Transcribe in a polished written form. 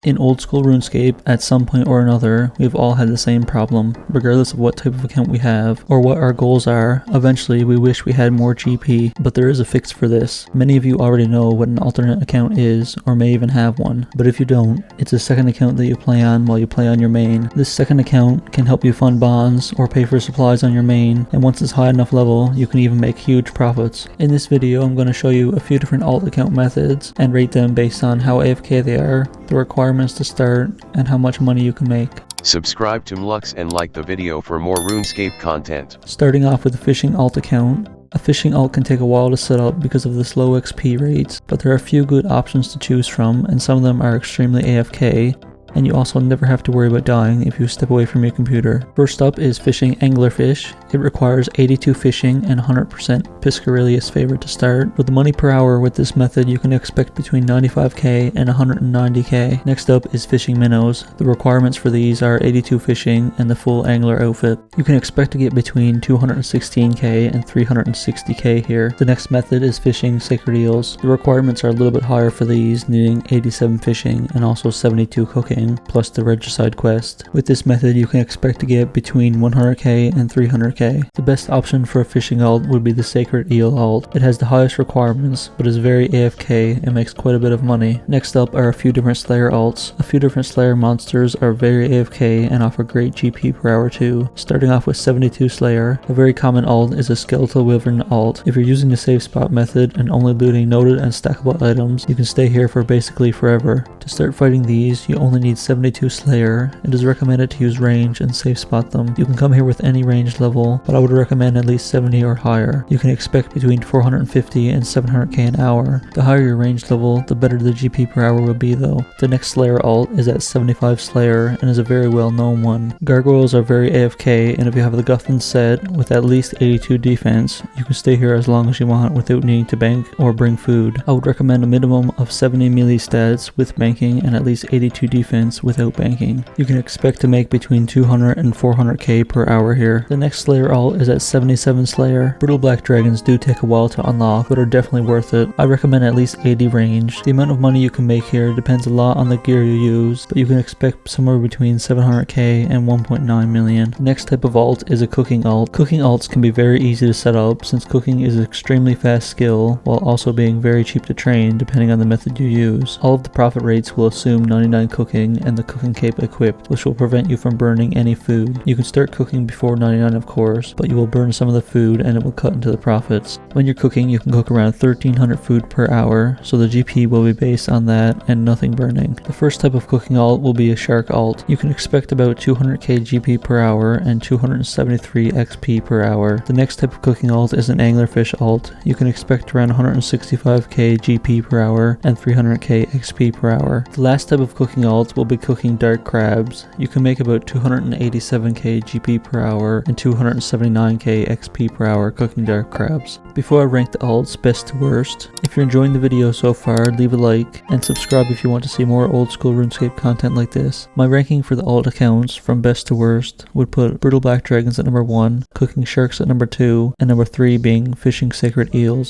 In Oldschool Runescape, at some point or another, we've all had the same problem. Regardless of what type of account we have, or what our goals are, eventually we wish we had more GP, but there is a fix for this. Many of you already know what an alternate account is, or may even have one, but if you don't, it's a second account that you play on while you play on your main. This second account can help you fund bonds, or pay for supplies on your main, and once it's high enough level, you can even make huge profits. In this video, I'm going to show you a few different alt account methods, and rate them based on how AFK they are, the requirements to start, and how much money you can make. Subscribe to Mlux and like the video for more RuneScape content. Starting off with a fishing alt account. A fishing alt can take a while to set up because of the slow XP rates, but there are a few good options to choose from, and some of them are extremely AFK, and you also never have to worry about dying if you step away from your computer. First up is fishing anglerfish. It requires 82 fishing and 100% Piscarilius favor to start. With the money per hour with this method, you can expect between 95k and 190k. Next up is fishing minnows. The requirements for these are 82 fishing and the full angler outfit. You can expect to get between 216k and 360k here. The next method is fishing sacred eels. The requirements are a little bit higher for these, needing 87 fishing and also 72 cooking, plus the regicide quest. With this method, you can expect to get between 100k and 300k. The best option for a fishing alt would be the sacred eel alt. It has the highest requirements, but is very AFK and makes quite a bit of money. Next up are a few different slayer alts. A few different slayer monsters are very AFK and offer great GP per hour too. Starting off with 72 slayer, a very common alt is a skeletal wyvern alt. If you're using the safe spot method and only looting noted and stackable items, you can stay here for basically forever. To start fighting these, you only need 72 slayer. It is recommended to use range and safe spot them. You can come here with any range level, but I would recommend at least 70 or higher. You can expect between 450 and 700k an hour. The higher your range level, the better the GP per hour will be though. The next slayer alt is at 75 slayer and is a very well known one. Gargoyles are very AFK, and if you have the Guthrin set with at least 82 defense, you can stay here as long as you want without needing to bank or bring food. I would recommend a minimum of 70 melee stats with banking and at least 82 defense without banking. You can expect to make between 200 and 400k per hour here. The next slayer alt is at 77 slayer. Brutal black dragons do take a while to unlock, but are definitely worth it. I recommend at least 80 range. The amount of money you can make here depends a lot on the gear you use, but you can expect somewhere between 700k and 1.9 million. The next type of alt is a cooking alt. Cooking alts can be very easy to set up since cooking is an extremely fast skill while also being very cheap to train depending on the method you use. All of the profit rates will assume 99 cooking and the cooking cape equipped, which will prevent you from burning any food. You can start cooking before 99 of course, but you will burn some of the food and it will cut into the profits. When you're cooking, you can cook around 1300 food per hour, so the GP will be based on that and nothing burning. The first type of cooking alt will be a shark alt. You can expect about 200k GP per hour and 273 XP per hour. The next type of cooking alt is an anglerfish alt. You can expect around 165k GP per hour and 300k XP per hour. The last type of cooking alt will be cooking dark crabs. You can make about 287k GP per hour and 279k XP per hour cooking dark crabs. Before I rank the alts best to worst, if you're enjoying the video so far, leave a like and subscribe if you want to see more old school RuneScape content like this. My ranking for the alt accounts from best to worst would put brutal black dragons at number 1, cooking sharks at number 2, and number 3 being fishing sacred eels.